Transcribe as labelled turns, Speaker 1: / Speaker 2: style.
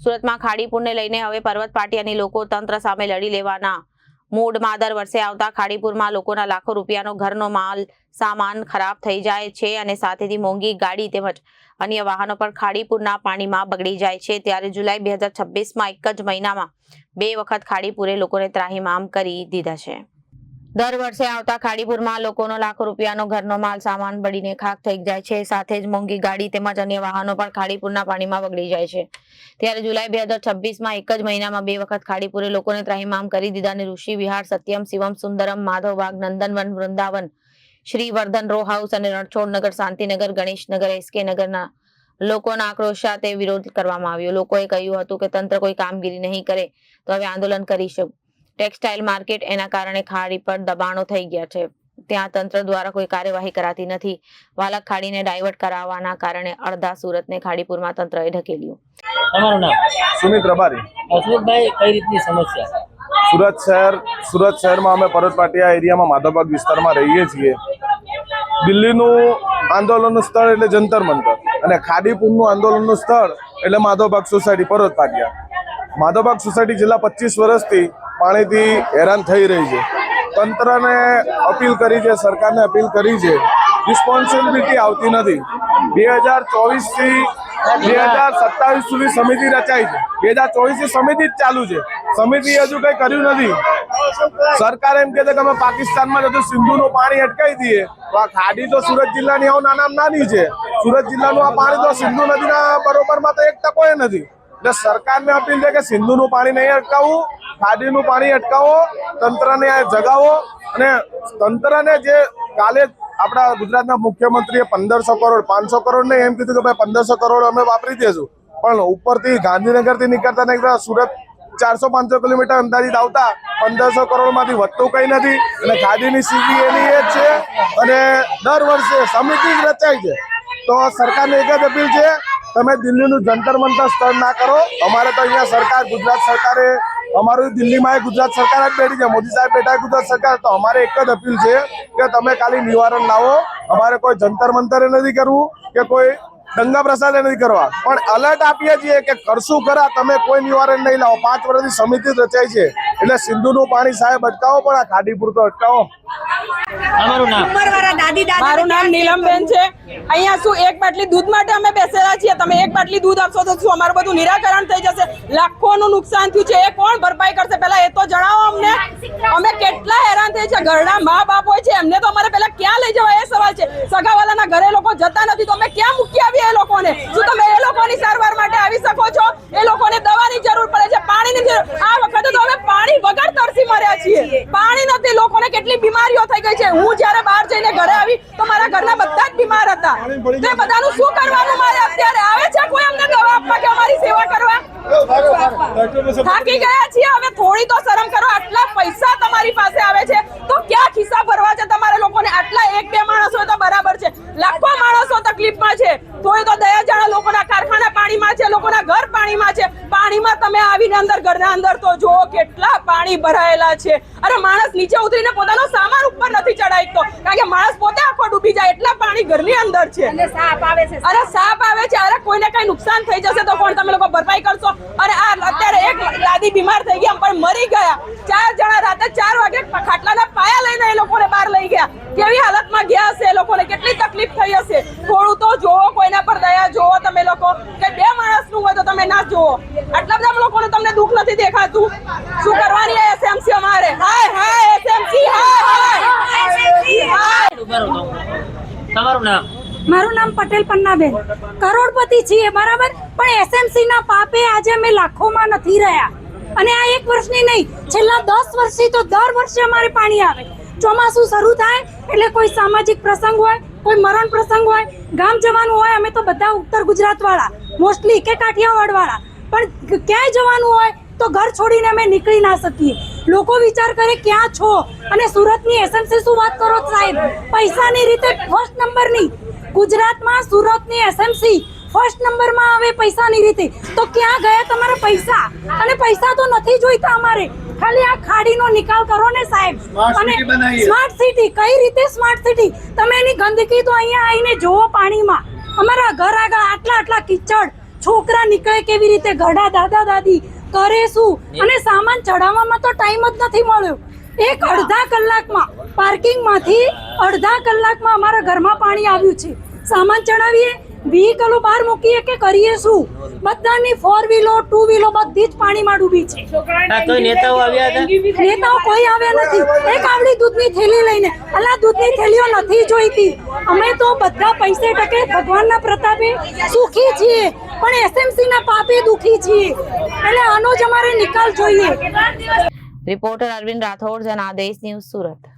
Speaker 1: સુરતમાં ખાડીપુરને લઈને હવે પર્વત પાટિયાની લોકો તંત્ર સામે લડી લેવાના મૂડમાં દર વર્ષે આવતા ખાડીપુરમાં લોકોના લાખો રૂપિયાનો ઘરનો માલ સામાન ખરાબ થઈ જાય છે અને સાથેથી મોંઘી ગાડી તેમજ અન્ય વાહનો પણ ખાડીપુરના પાણીમાં બગડી જાય છે। ત્યારે જુલાઈ 2026માં એક જ મહિનામાં 2 વખત ખાડીપુરે લોકોને ત્રાહિમામ કરી દીધા છે। દર વર્ષે આવતા ખાડીપુરમાં લોકોનો લાખો રૂપિયાનો ઘરનો માલ સામાન બળીને ખાખ થઈ જાય છે, સાથે જ મોંઘી ગાડી તેમજ અન્ય વાહનો પણ ખાડીપુરના પાણીમાં બગડી જાય છે। ત્યારે જુલાઈ 2026માં એક જ મહિનામાં 2 વખત ખાડીપુરે લોકોને ત્રાહિમામ કરી દીધા અને ઋષિ વિહાર, સત્યમ, શિવમ, સુંદરમ, માધવબાગ, નંદનવન, વૃંદાવન, શ્રીવર્ધન, રો હાઉસ અને રણછોડ નગર, શાંતિનગર, ગણેશનગર, SK નગરના લોકોના આક્રોશ સાથે વિરોધ કરવામાં આવ્યો। લોકોએ કહ્યું હતું કે તંત્ર કોઈ કામગીરી નહીં કરે તો હવે આંદોલન કરીશું। ટેક્સટાઇલ માર્કેટ એના કારણે ખાડી પર દબાણો થઈ ગયા છે, ત્યાં તંત્ર દ્વારા કોઈ કાર્યવાહી કરાતી નથી। વાલક ખાડીને ડાયવર્ટ કરાવવાના કારણે અડધા સુરતને ખાડીપુરમાં તંત્રએ ઢકેલ્યું।
Speaker 2: તમારું નામ?
Speaker 3: સુમિત રબારી।
Speaker 2: અશોકભાઈ, કઈ રીતની સમસ્યા?
Speaker 3: સુરત શહેરમાં અમે પર્વત પાટિયા એરિયામાં માધવબાગ વિસ્તારમાં રહીએ છીએ। દિલ્હીનું આંદોલનનું સ્થળ એટલે જંતર મંતર અને ખાડીપુરનું આંદોલનનું સ્થળ એટલે માધવબાગ સોસાયટી પર્વત પાટિયા। માધવબાગ સોસાયટી છેલ્લા 25 વર્ષથી પાણીથી હેરાન થઈ રહી છે। તંત્રને અપીલ કરી છે, સરકારને અપીલ કરી છે, રિસ્પોન્સિબિલિટી આવતી નથી। 2024થી 2027 સુધી સમિતિ રચાઈ છે। 2024થી સમિતિ જ ચાલુ છે, સમિતિ હજુ કઈ કર્યું નથી। સરકાર એમ કહે છે કે અમે પાકિસ્તાનમાં જતું સિંધુનું પાણી અટકાવી દઈએ તો આ ખાડી તો સુરત જિલ્લાની નાનામાં નાની છે। સુરત જિલ્લાનું આ પાણી તો સિંધુ નદીના બરોબરમાં તો 1% નથી। એટલે સરકારને અપીલ છે કે સિંધુનું પાણી નહીં અટકાવવું, ખાડીનું પાણી અટકાવો, તંત્રને જગાવો અને તંત્રને જે કાલે આપણા ગુજરાતના મુખ્યમંત્રીએ 1500 કરોડ 500 કરોડ ને એમ કીધું કે ભાઈ 1500 કરોડ અમે વાપરી દેશું, પણ ઉપરથી ગાંધીનગરથી નીકળતા સુરત 400-500 કિલોમીટર અંદાજિત આવતા 1500 કરોડમાંથી વધતું કંઈ નથી અને ખાડીની સ્થિતિ એની એ જ છે અને દર વર્ષે સમિતિ જ રચાય છે। તો સરકારને એક જ અપીલ છે, તમે દિલ્હીનું જંતર મંતર સ્થળ ના કરો। અમારે તો અહીંયા સરકાર, ગુજરાત સરકારે, અમારું દિલ્હીમાં ગુજરાત સરકાર જ બેઠી છે, મોદી સાહેબ બેઠા ગુજરાત સરકાર। તો અમારે એક જ અપીલ છે કે તમે ખાલી નિવારણ લાવો। અમારે કોઈ જંતર મંતરે નથી કરવું કે કોઈ દંગા પ્રસાદે નથી કરવા, પણ અલર્ટ આપીએ છીએ કે કરશું ખરા, તમે કોઈ નિવારણ નહીં લાવો। 5 વર્ષથી સમિતિ રચાઈ છે, એટલે સિંધુનું પાણી સાહેબ અટકાવો, પણ આ ખાડીપુર તો અટકાવો।
Speaker 2: તમારું નામ?
Speaker 4: મારું નામ નીલમબેન છે। અહીંયા શું એક બાટલી દૂધ માટે અમે બેસેલા છીએ, તમે એક બાટલી દૂધ આપશો તો શું અમારું બધું નિરાકરણ થઈ જશે? લાખોનું નુકસાન થયું છે, એ કોણ ભરપાઈ કરશે? પહેલા એ તો જણાવો અમને, અમે કેટલા હેરાન થઈ છે। ઘરના મા બાપ હોય છે, એમને તો અમારે પહેલા ક્યાં લઈ જવા એ સવાલ છે। સગાવાલાના ઘરે લોકો જતા નથી તો અમે ક્યાં મૂકી આવીએ એ લોકોને? શું તમે એ લોકોની સારવાર માટે આવી શકો છો? એ લોકોને દવાની જરૂર પડે છે, પાણીની જરૂર। આ વખતે તો અમે પાણી વગર તરસી મર્યા છીએ, પાણી નથી। લોકોને કેટલી બીમારીઓ થઈ ગઈ છે। હું જ્યારે બહાર જઈને ઘરે આવી તો મારા ઘરના બધા જ બીમાર હતા, તે બધાનું શું કરવાનું? મારે અત્યારે આવે છે કોઈ અમને દવા આપવા કે અમારી સેવા કરવા? થાકી ગયા છીએ, હવે થોડી તો શરમ કરો। આટલા પૈસા તમારી પાસે આવે છે તો ક્યાં ખિસ્સા ભરવા છે તમારે લોકોને? આટલા 1-2 માણસ હોય તો બરાબર છે, લાખો માણસો તકલીફમાં છે, તોય તો દયા જાણો। લોકોના કારખાના પાણીમાં છે, લોકોના ઘર પાણીમાં છે। પાણીમાં તમે આવીને અંદર ઘરના અંદર તો જુઓ કેટલા પાણી ભરાયેલા છે। અરે માણસ નીચે ઉતરીને પોતાનો સામાન ઉપર નથી ચડાવી તો, કારણ કે માણસ પોતે આખો ડૂબી જાય એટલા પાણી ઘરની અંદર છે। અને સાપ આવે છે, અરે સાપ આવે છે। અરે કોઈને કઈ નુકસાન થઈ જશે તો કોણ તમે લોકો ભરપાઈ કરશો? અને આ અત્યારે એક દાદી બીમાર થઈ ગયા પણ મરી ગયા, 4 જણા રાતે 4 વાગે ખાટલાના પાયા લઈને એ લોકોને બહાર લઈ ગયા। કેવી હાલતમાં ગયા હશે એ લોકોને, કેટલી તકલીફ થઈ હશે? થોડું તો જોવો, કોઈના પર દયા જોવો તમે લોકો, કે 2 માણસનું હોય તો તમે ના જોવો। આટલા બધા લોકોને તમને દુઃખ નથી દેખાતું? શું કરવાની છે SMC અમારે? હાય હાય SMC, હાય હાય।
Speaker 2: તમારું નામ?
Speaker 5: મારું નામ પટેલ પન્નાબેન। કરોડપતિ છીએ બરાબર, પણ SMC ના પાપે આજે અમે લાખોમાં નથી રહ્યા। અને આ 1 વર્ષની નહીં, છેલ્લા 10 વર્ષથી તો દર વર્ષે અમારે પાણી આવે। ચોમાસું શરૂ થાય એટલે કોઈ સામાજિક પ્રસંગ હોય, કોઈ મરણ પ્રસંગ હોય, ગામ જવાનું હોય, અમે તો બધા ઉત્તર ગુજરાત વાળા મોસ્ટલી કે કાઠિયાવાડ વાળા, પણ ક્યાંય જવાનું હોય તો ઘર છોડીને અમે નીકળી ના શકીએ। લોકો વિચાર કરે ક્યાં છો? અને સુરતની SMC શું વાત કરો સાહેબ? પૈસાની રીતે ફર્સ્ટ નંબરની ગુજરાતમાં સુરતની SMC ફર્સ્ટ નંબરમાં આવે પૈસાની રીતે, તો ક્યાં ગયા તમારા પૈસા? અને પૈસા તો નથી જોઈતા અમારે, ખાલી આ ખાડીનો નિકાલ કરો ને સાહેબ। અને સ્માર્ટ સિટી કઈ રીતે સ્માર્ટ સિટી? તમે એની ગંદકી તો અહીંયા આવીને જોવો પાણીમાં, અમારા ઘર આગળ આટલા કિચડ, છોકરા નીકળે કેવી રીતે, ઘરડા દાદા દાદી કરે શું, અને સામાન ચડાવવામાં તો ટાઈમ જ નથી મળ્યો. એક અડધા કલાકમાં પાર્કિંગમાંથી અડધા કલાકમાં અમારા ઘરમાં પાણી આવ્યું છે. સામાન ચડાવીએ, વ્હીકલો બહાર મૂકીએ કે કરીએ શું? બધાની 4 વ્હીલો 2 વ્હીલો બધી જ પાણીમાં ડૂબી છે.
Speaker 2: કોઈ નેતાઓ આવ્યા હતા?
Speaker 5: નેતાઓ કોઈ આવ્યા નથી. એક આવડી દૂધની થેલી લઈને, અલા દૂધની થેલીઓ નથી જોઈતી. અમે તો બધા પૈસે ટકે ભગવાનના પ્રતાપે સુખી છીએ, પણ એસએમસી ના પાપે દુખી છીએ. એટલે આનો જ અમારે નિકાલ જોઈએ.
Speaker 1: Reporter Arvind Rathod, Janadesh news, Surat.